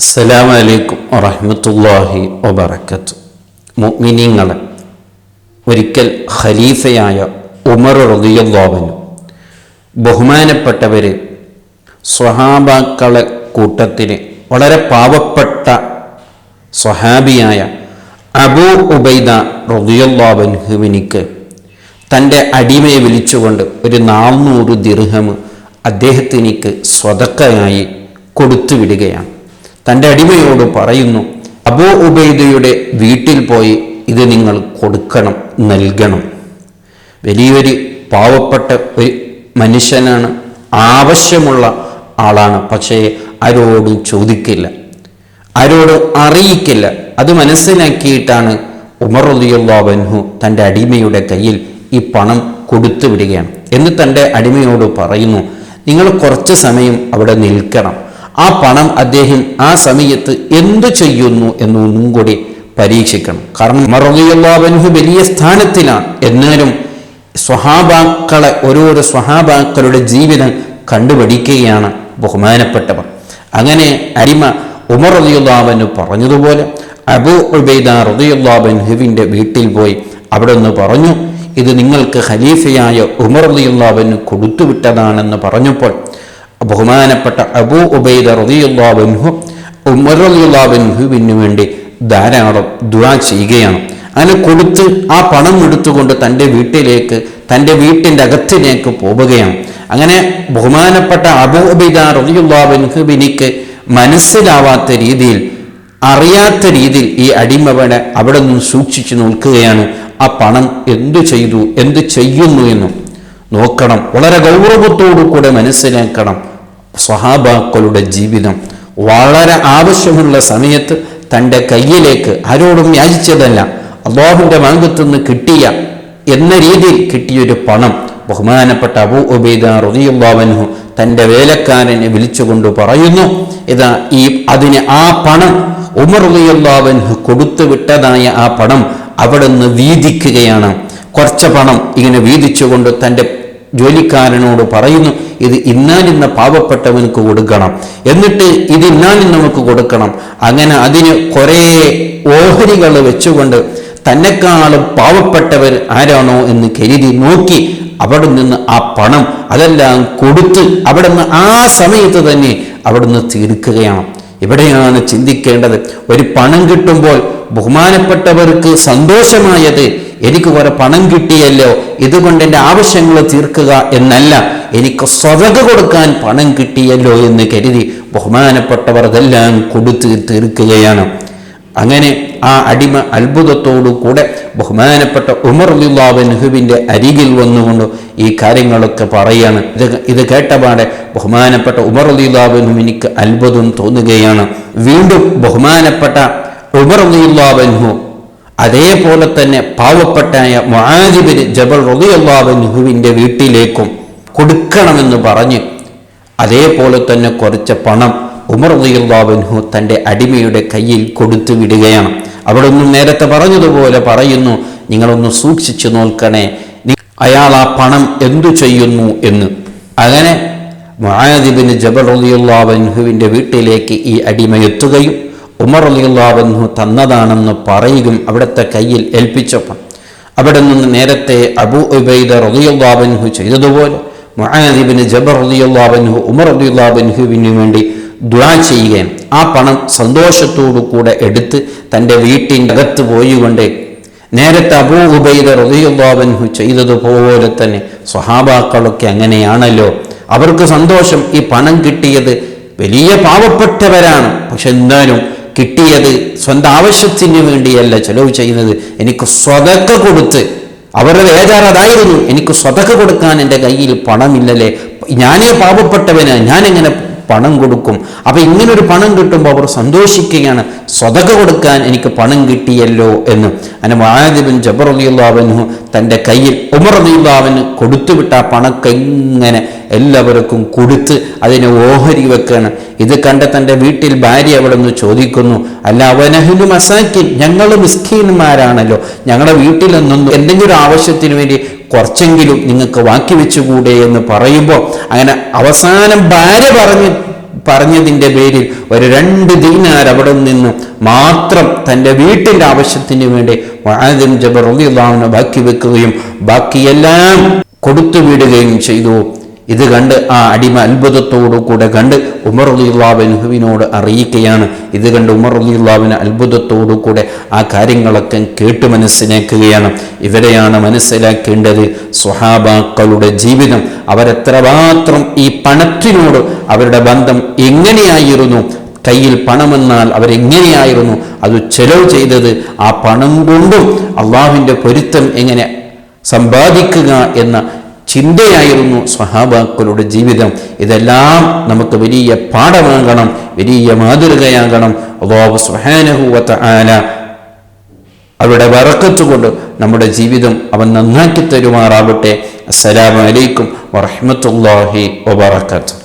അസ്സലാമു അലൈക്കും വറഹ്മത്തുള്ളാഹി വബറകാതുഹു. മുഅ്മിനീങ്ങളെ, ഒരിക്കൽ ഖലീഫയായ ഉമർ റളിയല്ലാഹു അൻഹു ബഹുമാനപ്പെട്ടവർ സ്വഹാബാക്കളെ കൂട്ടത്തിന് വളരെ പാവപ്പെട്ട സ്വഹാബിയായ അബൂ ഉബൈദ റളിയല്ലാഹു അൻഹുവിനിക്ക് തൻ്റെ അടിമയെ വിളിച്ചുകൊണ്ട് ഒരു 400 ദിർഹം അദ്ദേഹത്തിനിക്ക് സ്വതക്കയായി കൊടുത്തുവിടുകയാണ്. തൻ്റെ അടിമയോട് പറയുന്നു, അബൂ ഉബൈദയുടെ വീട്ടിൽ പോയി ഇത് നിങ്ങൾ കൊടുക്കണം, നൽകണം. വലിയൊരു പാവപ്പെട്ട ഒരു മനുഷ്യനാണ്, ആവശ്യമുള്ള ആളാണ്. പക്ഷേ ആരോടും ചോദിക്കില്ല, ആരോടും അറിയിക്കില്ല. അത് മനസ്സിലാക്കിയിട്ടാണ് ഉമർ റളിയല്ലാഹു അൻഹു തൻ്റെ അടിമയുടെ കയ്യിൽ ഈ പണം കൊടുത്തു വിടുകയാണ്. എന്ന് തൻ്റെ അടിമയോട് പറയുന്നു, നിങ്ങൾ കുറച്ച് സമയം അവിടെ നിൽക്കണം. ആ പണം അദ്ദേഹം ആ സമയത്ത് എന്തു ചെയ്യുന്നു എന്നൊന്നും കൂടി പരീക്ഷിക്കണം. കാരണം ഉമർ റളിയല്ലാഹു അൻഹു വലിയ സ്ഥാനത്തിലാണ്. എന്നാലും സ്വഹാബാക്കളെ, ഓരോരോ സ്വഹാബാക്കളുടെ ജീവിതം കണ്ടുപഠിക്കുകയാണ് ബഹുമാനപ്പെട്ടവർ. അങ്ങനെ അടിമ ഉമർ റളിയല്ലാഹു അൻഹു പറഞ്ഞതുപോലെ അബൂ ഉബൈദ റളിയല്ലാഹു അൻഹുവിൻ്റെ വീട്ടിൽ പോയി അവിടെ നിന്ന് പറഞ്ഞു, ഇത് നിങ്ങൾക്ക് ഖലീഫയായ ഉമർ റളിയല്ലാഹു അൻഹു കൊടുത്തുവിട്ടതാണെന്ന് പറഞ്ഞപ്പോൾ ബഹുമാനപ്പെട്ട അബൂ ഉബൈദ റളിയല്ലാഹു അൻഹു ഉമർ റളിയല്ലാഹു അൻഹുവിന് വേണ്ടി ധാരാളം ദുആ ചെയ്യുകയാണ്. അങ്ങനെ കൊടുത്ത് ആ പണം എടുത്തുകൊണ്ട് തൻ്റെ വീട്ടിലേക്ക്, തൻ്റെ വീട്ടിൻ്റെ അകത്തിലേക്ക് പോവുകയാണ്. അങ്ങനെ ബഹുമാനപ്പെട്ട അബൂ ഉബൈദ റളിയല്ലാഹു അൻഹുവിനിക്ക് മനസ്സിലാവാത്ത രീതിയിൽ, അറിയാത്ത രീതിയിൽ ഈ അടിമവനെ അവിടെ നിന്ന് സൂക്ഷിച്ചു നോക്കുകയാണ്. ആ പണം എന്തു ചെയ്തു, എന്ത് ചെയ്യുന്നു എന്നും നോക്കണം. വളരെ ഗൗരവത്തോടു കൂടെ മനസ്സിലാക്കണം. സ്വഹാബാക്കളുടെ ജീവിതം വളരെ ആവശ്യമുള്ള സമയത്ത് തൻ്റെ കയ്യിലേക്ക് ആരോടും യാചിച്ചതല്ല, അല്ലാഹുവിൻ്റെ ഭാഗത്തുനിന്ന് കിട്ടിയ എന്ന രീതിയിൽ കിട്ടിയൊരു പണം ബഹുമാനപ്പെട്ട അബൂ ഉബൈദ റളിയല്ലാഹു അൻഹു തൻ്റെ വേലക്കാരനെ വിളിച്ചുകൊണ്ട് പറയുന്നു, ഇതാ അതിന് ആ പണം ഉമർ റളിയല്ലാഹു അൻഹു കൊടുത്തു വിട്ടതായ ആ പണം അവിടെ നിന്ന് വീതിക്കുകയാണ്. കുറച്ച് പണം ഇങ്ങനെ വീതിച്ചുകൊണ്ട് തൻ്റെ ജോലിക്കാരനോട് പറയുന്നു, ഇത് ഇന്നാലിന്ന പാവപ്പെട്ടവനക്ക് കൊടുക്കണം, എന്നിട്ട് ഇത് ഇന്നാലിന് നമുക്ക് കൊടുക്കണം. അങ്ങനെ അതിന് കുറേ ഓഹരികൾ വെച്ചുകൊണ്ട് തന്നെക്കാളും പാവപ്പെട്ടവർ ആരാണോ എന്ന് കരുതി നോക്കി അവിടെ നിന്ന് ആ പണം അതെല്ലാം കൊടുത്ത് അവിടെ നിന്ന് ആ സമയത്ത് തന്നെ അവിടെ നിന്ന് തീർക്കുകയാണ്. ഇവിടെയാണ് ചിന്തിക്കേണ്ടത്. ഒരു പണം കിട്ടുമ്പോൾ ബഹുമാനപ്പെട്ടവർക്ക് സന്തോഷമായത് എനിക്ക് കുറെ പണം കിട്ടിയല്ലോ, ഇതുകൊണ്ട് എൻ്റെ ആവശ്യങ്ങൾ തീർക്കുക എന്നല്ല, എനിക്ക് സ്വതക കൊടുക്കാൻ പണം കിട്ടിയല്ലോ എന്ന് കരുതി ബഹുമാനപ്പെട്ടവർ അതെല്ലാം കൊടുത്ത് തീർക്കുകയാണ്. അങ്ങനെ ആ അടിമ അത്ഭുതത്തോടു കൂടെ ബഹുമാനപ്പെട്ട ഉമർ റളിയല്ലാഹു അൻഹുവിൻ്റെ അരികിൽ വന്നുകൊണ്ട് ഈ കാര്യങ്ങളൊക്കെ പറയാണ്. ഇത് കേട്ടപാടെ ബഹുമാനപ്പെട്ട ഉമർ റളിയല്ലാഹു അൻഹു എനിക്ക് അത്ഭുതം തോന്നുകയാണ്. വീണ്ടും ബഹുമാനപ്പെട്ട ഉമർ റളിയല്ലാഹു അൻഹു അതേപോലെ തന്നെ പാവപ്പെട്ടായ മുആദ് ഇബ്നു ജബൽ റളിയല്ലാഹു അൻഹുവിൻ്റെ വീട്ടിലേക്കും കൊടുക്കണമെന്ന് പറഞ്ഞ് അതേപോലെ തന്നെ കുറച്ച് പണം ഉമർ റളിയല്ലാഹു അൻഹു തൻ്റെ അടിമയുടെ കയ്യിൽ കൊടുത്തു വിടുകയാണ്. അവിടെ ഒന്നും നേരത്തെ പറഞ്ഞതുപോലെ പറയുന്നു, നിങ്ങളൊന്ന് സൂക്ഷിച്ചു നോക്കണേ, അയാൾ ആ പണം എന്തു ചെയ്യുന്നു എന്ന്. അങ്ങനെ മുആദ് ഇബ്നു ജബൽ റളിയല്ലാഹു അൻഹുവിൻ്റെ വീട്ടിലേക്ക് ഈ അടിമ എത്തുകയും ഉമർ റളിയല്ലാഹു അൻഹു തന്നതാണെന്ന് പറയുകയും അവിടുത്തെ കയ്യിൽ ഏൽപ്പിച്ചപ്പോൾ അവിടെ നിന്ന് നേരത്തെ അബൂ ഉബൈദ റളിയല്ലാഹു അൻഹു ചെയ്തതുപോലെ മുആദ് ഇബ്നു ജബൽ റളിയല്ലാഹു അൻഹു ഉമർ റളിയല്ലാഹു അൻഹുവിന് വേണ്ടി ദുആ ചെയ്യുകയാണ്. ആ പണം സന്തോഷത്തോടു കൂടെ എടുത്ത് തൻ്റെ വീട്ടിൻ്റെ അകത്ത് പോയിക്കൊണ്ട് നേരത്തെ അബൂ ഉബൈദ റളിയല്ലാഹു അൻഹു ചെയ്തതുപോലെ തന്നെ സ്വഹാബാക്കളൊക്കെ അങ്ങനെയാണല്ലോ, അവർക്ക് സന്തോഷം. ഈ പണം കിട്ടിയത് വലിയ പാവപ്പെട്ടവരാണ്, പക്ഷെ എന്തായാലും കിട്ടിയത് സ്വന്തം ആവശ്യത്തിന് വേണ്ടിയല്ല ചെലവ് ചെയ്യുന്നത്, എനിക്ക് സ്വതക്ക കൊടുത്ത്. അവരുടെ വേജാറ് അതായിരുന്നു, എനിക്ക് സ്വതക്ക കൊടുക്കാൻ എൻ്റെ കയ്യിൽ പണമില്ലല്ലേ, ഞാനേ പാവപ്പെട്ടവന്, ഞാനെങ്ങനെ പണം കൊടുക്കും? അപ്പൊ ഇങ്ങനൊരു പണം കിട്ടുമ്പോൾ അവർ സന്തോഷിക്കുകയാണ്, സ്വതക കൊടുക്കാൻ എനിക്ക് പണം കിട്ടിയല്ലോ എന്ന്. അങ്ങനെ മുആദ് ഇബ്നു ജബൽ റളിയല്ലാഹു അൻഹു തൻ്റെ കയ്യിൽ ഉമർ റളിയല്ലാഹു അൻഹു കൊടുത്തുവിട്ട ആ പണക്കെ ഇങ്ങനെ എല്ലാവർക്കും കൊടുത്ത് അതിനെ ഓഹരി വെക്കുകയാണ്. ഇത് കണ്ട തൻ്റെ വീട്ടിൽ ഭാര്യ അവിടെ നിന്ന് ചോദിക്കുന്നു, അല്ല അവനഹ്ലു മസാക്കിൻ, ഞങ്ങൾ മിസ്കീന്മാരാണല്ലോ, ഞങ്ങളുടെ വീട്ടിൽ നിന്നും എന്തെങ്കിലും ആവശ്യത്തിന് വേണ്ടി കുറച്ചെങ്കിലും നിങ്ങൾക്ക് ബാക്കി വെച്ചുകൂടെ എന്ന് പറയുമ്പോൾ അങ്ങനെ അവസാനം ഭാര്യ പറഞ്ഞ് പറഞ്ഞതിൻ്റെ പേരിൽ ഒരു 2 ദീനാർ അവിടെ നിന്ന് മാത്രം തൻ്റെ വീട്ടിൻ്റെ ആവശ്യത്തിന് വേണ്ടി മുആദ് ബിൻ ജബൽ റളിയല്ലാഹു അൻഹു ബാക്കി വെക്കുകയും ബാക്കിയെല്ലാം കൊടുത്തു വിടുകയും ചെയ്തു. ഇത് കണ്ട് ആ അടിമ അത്ഭുതത്തോടുകൂടെ കണ്ട് ഉമർ റളിയല്ലാഹു അൻഹുവിനോട് അറിയിക്കുകയാണ്. ഇത് കണ്ട് ഉമർ റളിയല്ലാഹു അൻഹു അത്ഭുതത്തോടുകൂടെ ആ കാര്യങ്ങളൊക്കെ കേട്ട് മനസ്സിലാക്കുകയാണ്. ഇവരെയാണ് മനസ്സിലാക്കേണ്ടത്. സ്വഹാബാക്കളുടെ ജീവിതം, അവരെത്രമാത്രം ഈ പണത്തിനോട് അവരുടെ ബന്ധം എങ്ങനെയായിരുന്നു, കയ്യിൽ പണമെന്നാൽ അവരെങ്ങനെയായിരുന്നു അത് ചെലവ് ചെയ്തത്, ആ പണം കൊണ്ടും അള്ളാഹുവിൻ്റെ പൊരുത്തം എങ്ങനെ സമ്പാദിക്കുക എന്ന ചിന്തയായിരുന്നു സ്വഹാബാക്കളുടെ ജീവിതം. ഇതെല്ലാം നമുക്ക് വലിയ പാഠമാകണം, വലിയ മാതൃകയാകണം. അല്ലാഹു സുബ്ഹാനഹു വ തആല അവരുടെ ബറക്കത്ത് കൊണ്ട് നമ്മുടെ ജീവിതം അവൻ നന്നാക്കി തരുമാറാവട്ടെ. അസ്സലാമു അലൈക്കും വറഹ്മത്തുള്ളാഹി വബറകാതുഹു.